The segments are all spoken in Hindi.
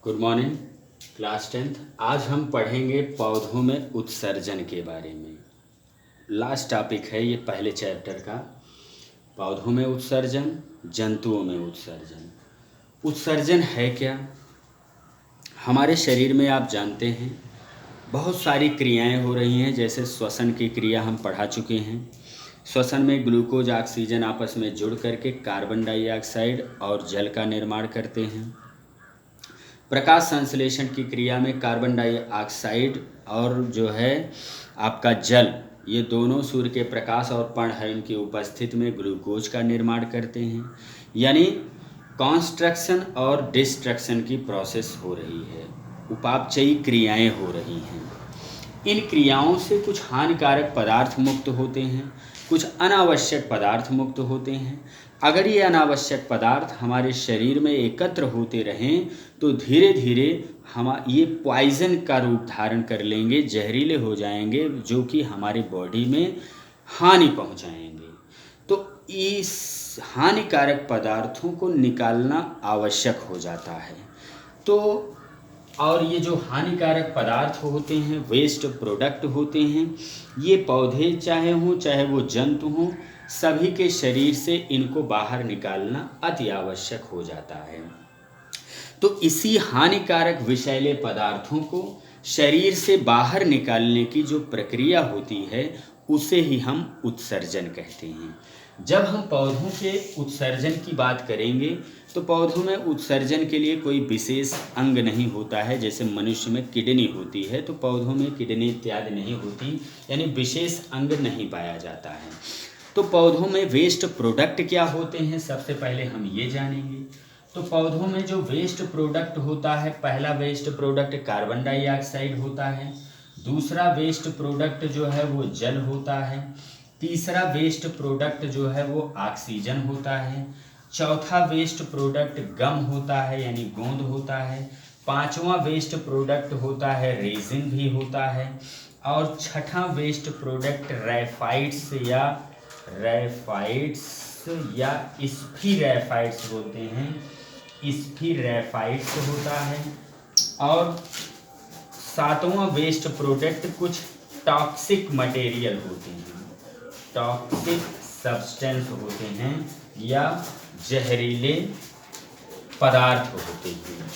Good morning class 10th। आज हम पढ़ेंगे पौधों में उत्सर्जन के बारे में। लास्ट टॉपिक है ये पहले चैप्टर का। पौधों में उत्सर्जन, जंतुओं में उत्सर्जन। उत्सर्जन है क्या? हमारे शरीर में आप जानते हैं बहुत सारी क्रियाएं हो रही हैं। जैसे श्वसन की क्रिया हम पढ़ा चुके हैं। श्वसन में ग्लूकोज ऑक्सीजन आपस में जुड़ करके कार्बन डाइऑक्साइड और जल का निर्माण करते हैं। प्रकाश संश्लेषण की क्रिया में कार्बन डाइऑक्साइड और जो है आपका जल, ये दोनों सूर्य के प्रकाश और पर्णहरिण की उपस्थिति में ग्लूकोज का निर्माण करते हैं। यानी कंस्ट्रक्शन और डिस्ट्रक्शन की प्रोसेस हो रही है, उपापचयी क्रियाएं हो रही हैं। इन क्रियाओं से कुछ हानिकारक पदार्थ मुक्त होते हैं, कुछ अनावश्यक पदार्थ मुक्त होते हैं। अगर ये अनावश्यक पदार्थ हमारे शरीर में एकत्र होते रहें तो धीरे धीरे हम ये पॉइजन का रूप धारण कर लेंगे, जहरीले हो जाएंगे, जो कि हमारी बॉडी में हानि पहुंचाएंगे। तो इस हानिकारक पदार्थों को निकालना आवश्यक हो जाता है। तो और ये जो हानिकारक पदार्थ होते हैं, वेस्ट प्रोडक्ट होते हैं, ये पौधे चाहे हों चाहे वो जंतु हों, सभी के शरीर से इनको बाहर निकालना अति आवश्यक हो जाता है। तो इसी हानिकारक विषैले पदार्थों को शरीर से बाहर निकालने की जो प्रक्रिया होती है उसे ही हम उत्सर्जन कहते हैं। जब हम पौधों के उत्सर्जन की बात करेंगे तो पौधों में उत्सर्जन के लिए कोई विशेष अंग नहीं होता है। जैसे मनुष्य में किडनी होती है तो पौधों में किडनी इत्यादि नहीं होती, यानी विशेष अंग नहीं पाया जाता है। तो पौधों में वेस्ट प्रोडक्ट क्या होते हैं, सबसे पहले हम ये जानेंगे। तो पौधों में जो वेस्ट प्रोडक्ट होता है, पहला वेस्ट प्रोडक्ट कार्बन डाइऑक्साइड होता है, दूसरा वेस्ट प्रोडक्ट जो है वो जल होता है, तीसरा वेस्ट प्रोडक्ट जो है वो ऑक्सीजन होता है, चौथा वेस्ट प्रोडक्ट गम होता है यानी गोंद होता है, पांचवा वेस्ट प्रोडक्ट होता है रेजिन भी होता है, और छठा वेस्ट प्रोडक्ट रैफाइट्स या स्फीरैफाइट्स बोलते हैं, स्फीरैफाइट्स होता है। और सातवां वेस्ट प्रोडक्ट कुछ टॉक्सिक मटेरियल होते हैं, टॉक्सिक सब्सटेंस होते हैं या जहरीले पदार्थ होते हैं।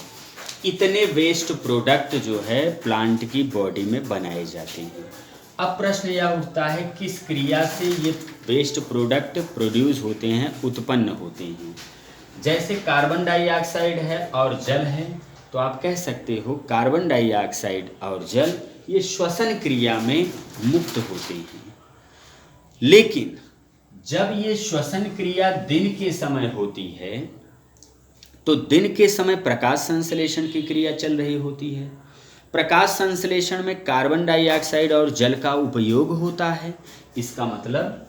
इतने वेस्ट प्रोडक्ट जो है प्लांट की बॉडी में बनाए जाते हैं। अब प्रश्न यह उठता है किस क्रिया से ये वेस्ट प्रोडक्ट प्रोड्यूस होते हैं, उत्पन्न होते हैं। जैसे कार्बन डाइऑक्साइड है और जल है, तो आप कह सकते हो कार्बन डाइऑक्साइड और जल ये श्वसन क्रिया में मुक्त होते हैं। लेकिन जब ये श्वसन क्रिया दिन के समय होती है तो दिन के समय प्रकाश संश्लेषण की क्रिया चल रही होती है। प्रकाश संश्लेषण में कार्बन डाइऑक्साइड और जल का उपयोग होता है। इसका मतलब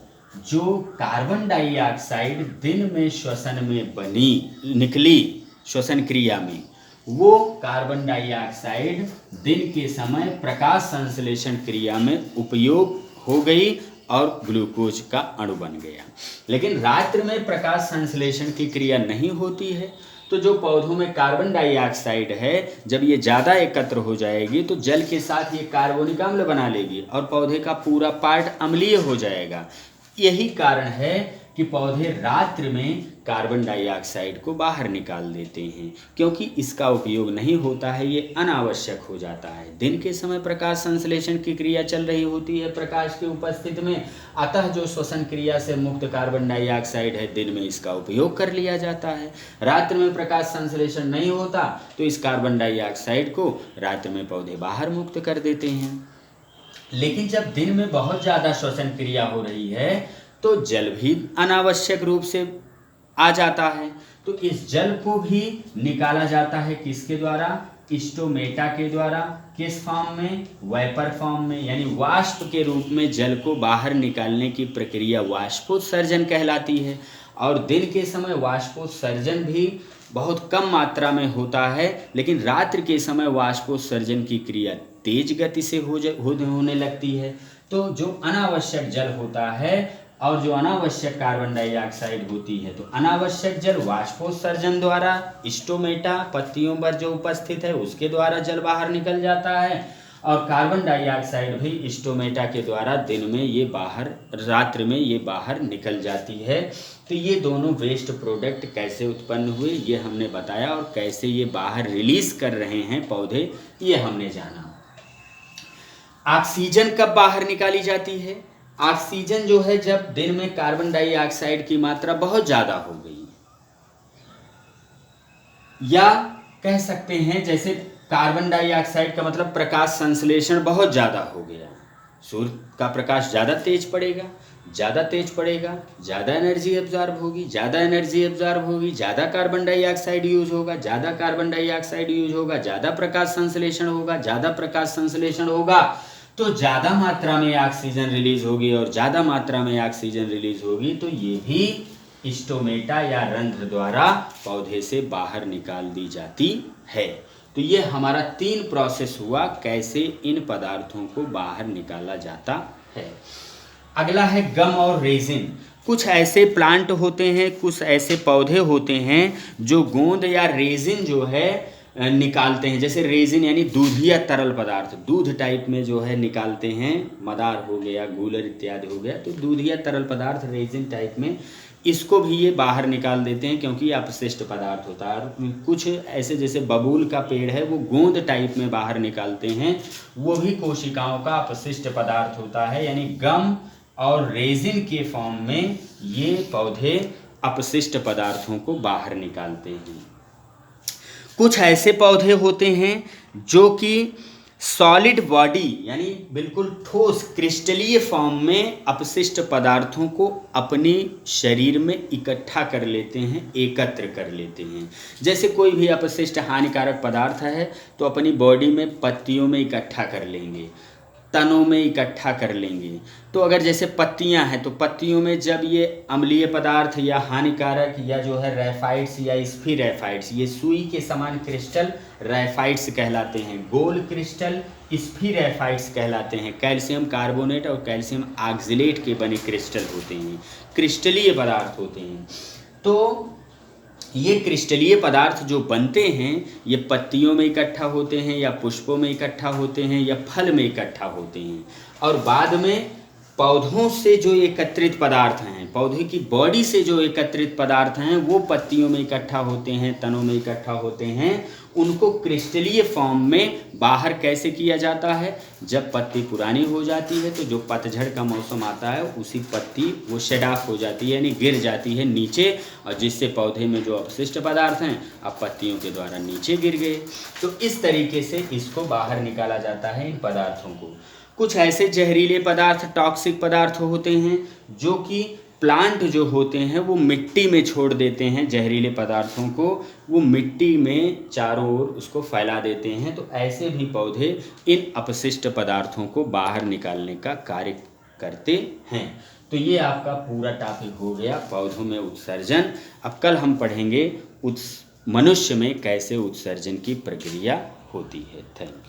जो कार्बन डाइऑक्साइड दिन में श्वसन में निकली श्वसन क्रिया में, वो कार्बन डाइऑक्साइड दिन के समय प्रकाश संश्लेषण क्रिया में उपयोग हो गई और ग्लूकोज का अणु बन गया। लेकिन रात्रि में प्रकाश संश्लेषण की क्रिया नहीं होती है, तो जो पौधों में कार्बन डाइऑक्साइड है जब ये ज़्यादा एकत्र हो जाएगी तो जल के साथ ये कार्बोनिक अम्ल बना लेगी और पौधे का पूरा पार्ट अम्लीय हो जाएगा। यही कारण है कि पौधे रात्रि में कार्बन डाइऑक्साइड को बाहर निकाल देते हैं, क्योंकि इसका उपयोग नहीं होता है, ये अनावश्यक हो जाता है। दिन के समय प्रकाश संश्लेषण की क्रिया चल रही होती है प्रकाश की उपस्थिति में, अतः जो श्वसन क्रिया से मुक्त कार्बन डाइऑक्साइड है दिन में इसका उपयोग कर लिया जाता है। रात्रि में प्रकाश संश्लेषण नहीं होता तो इस कार्बन डाइऑक्साइड को रात्रि में पौधे बाहर मुक्त कर देते हैं। लेकिन जब दिन में बहुत ज़्यादा श्वसन क्रिया हो रही है तो जल भी अनावश्यक रूप से आ जाता है। तो इस जल को भी निकाला जाता है किसके द्वारा, स्टोमेटा के द्वारा। किस फॉर्म में, वेपर फॉर्म में, यानी वाष्प के रूप में जल को बाहर निकालने की प्रक्रिया वाष्पोत्सर्जन कहलाती है। और दिन के समय वाष्पोत्सर्जन भी बहुत कम मात्रा में होता है, लेकिन रात्रि के समय वाष्पोत्सर्जन की क्रिया तेज गति से होने लगती है। तो जो अनावश्यक जल होता है और जो अनावश्यक कार्बन डाइऑक्साइड होती है, तो अनावश्यक जल वाष्पोत्सर्जन द्वारा स्टोमेटा पत्तियों पर जो उपस्थित है उसके द्वारा जल बाहर निकल जाता है, और कार्बन डाइऑक्साइड भी स्टोमेटा के द्वारा दिन में ये बाहर, रात्रि में ये बाहर निकल जाती है। तो ये दोनों वेस्ट प्रोडक्ट कैसे उत्पन्न हुए ये हमने बताया, और कैसे ये बाहर रिलीज कर रहे हैं पौधे ये हमने जाना। ऑक्सीजन कब बाहर निकाली जाती है? ऑक्सीजन जो है जब दिन में कार्बन डाइऑक्साइड की मात्रा बहुत ज़्यादा हो गई, या कह सकते हैं जैसे कार्बन डाइऑक्साइड का मतलब प्रकाश संश्लेषण बहुत ज़्यादा हो गया, सूर्य का प्रकाश ज़्यादा तेज पड़ेगा, ज़्यादा एनर्जी एब्जॉर्ब होगी, ज़्यादा कार्बन डाइऑक्साइड यूज होगा, ज़्यादा प्रकाश संश्लेषण होगा, तो ज़्यादा मात्रा में ऑक्सीजन रिलीज होगी, और ज़्यादा मात्रा में ऑक्सीजन रिलीज होगी तो ये भी स्टोमेटा या रंध्र द्वारा पौधे से बाहर निकाल दी जाती है। तो ये हमारा 3 प्रोसेस हुआ कैसे इन पदार्थों को बाहर निकाला जाता है। अगला है गम और रेजिन। कुछ ऐसे प्लांट होते हैं, कुछ ऐसे पौधे होते हैं जो गोंद या रेजिन जो है निकालते हैं। जैसे रेजिन यानी दूधिया तरल पदार्थ, दूध टाइप में जो है निकालते हैं, मदार हो गया, गूलर इत्यादि हो गया, तो दूधिया तरल पदार्थ रेजिन टाइप में इसको भी ये बाहर निकाल देते हैं क्योंकि अपशिष्ट पदार्थ होता है। और कुछ ऐसे जैसे बबूल का पेड़ है वो गोंद टाइप में बाहर निकालते हैं, वो भी कोशिकाओं का अपशिष्ट पदार्थ होता है। यानी गम और रेजिन के फॉर्म में ये पौधे अपशिष्ट पदार्थों को बाहर निकालते हैं। कुछ ऐसे पौधे होते हैं जो कि सॉलिड बॉडी यानी बिल्कुल ठोस क्रिस्टलीय फॉर्म में अपशिष्ट पदार्थों को अपने शरीर में इकट्ठा कर लेते हैं, एकत्र कर लेते हैं। जैसे कोई भी अपशिष्ट हानिकारक पदार्थ है तो अपनी बॉडी में पत्तियों में इकट्ठा कर लेंगे, तनों में इकट्ठा कर लेंगे। तो अगर जैसे पत्तियां हैं तो पत्तियों में जब ये अम्लीय पदार्थ या हानिकारक या जो है रैफाइड्स या स्फीरैफाइड्स, ये सुई के समान क्रिस्टल रैफाइड्स कहलाते हैं, गोल क्रिस्टल स्फीरैफाइड्स कहलाते हैं। कैल्शियम कार्बोनेट और कैल्शियम ऑक्सलेट के बने क्रिस्टल होते हैं, क्रिस्टलीय पदार्थ होते हैं। तो ये क्रिस्टलीय पदार्थ जो बनते हैं ये पत्तियों में इकट्ठा होते हैं, या पुष्पों में इकट्ठा होते हैं, या फल में इकट्ठा होते हैं, और बाद में पौधों से जो एकत्रित पदार्थ हैं, पौधे की बॉडी से जो एकत्रित पदार्थ हैं वो पत्तियों में इकट्ठा होते हैं, तनों में इकट्ठा होते हैं। उनको क्रिस्टलीय फॉर्म में बाहर कैसे किया जाता है? जब पत्ती पुरानी हो जाती है तो जो पतझड़ का मौसम आता है उसी पत्ती वो शेड ऑफ हो जाती है, यानी गिर जाती है नीचे, और जिससे पौधे में जो अपशिष्ट पदार्थ हैं अब पत्तियों के द्वारा नीचे गिर गए। तो इस तरीके से इसको बाहर निकाला जाता है इन पदार्थों को। कुछ ऐसे जहरीले पदार्थ, टॉक्सिक पदार्थ होते हैं जो कि प्लांट जो होते हैं वो मिट्टी में छोड़ देते हैं, जहरीले पदार्थों को वो मिट्टी में चारों ओर उसको फैला देते हैं। तो ऐसे भी पौधे इन अपशिष्ट पदार्थों को बाहर निकालने का कार्य करते हैं। तो ये आपका पूरा टॉपिक हो गया पौधों में उत्सर्जन। अब कल हम पढ़ेंगे मनुष्य में कैसे उत्सर्जन की प्रक्रिया होती है। Thank you.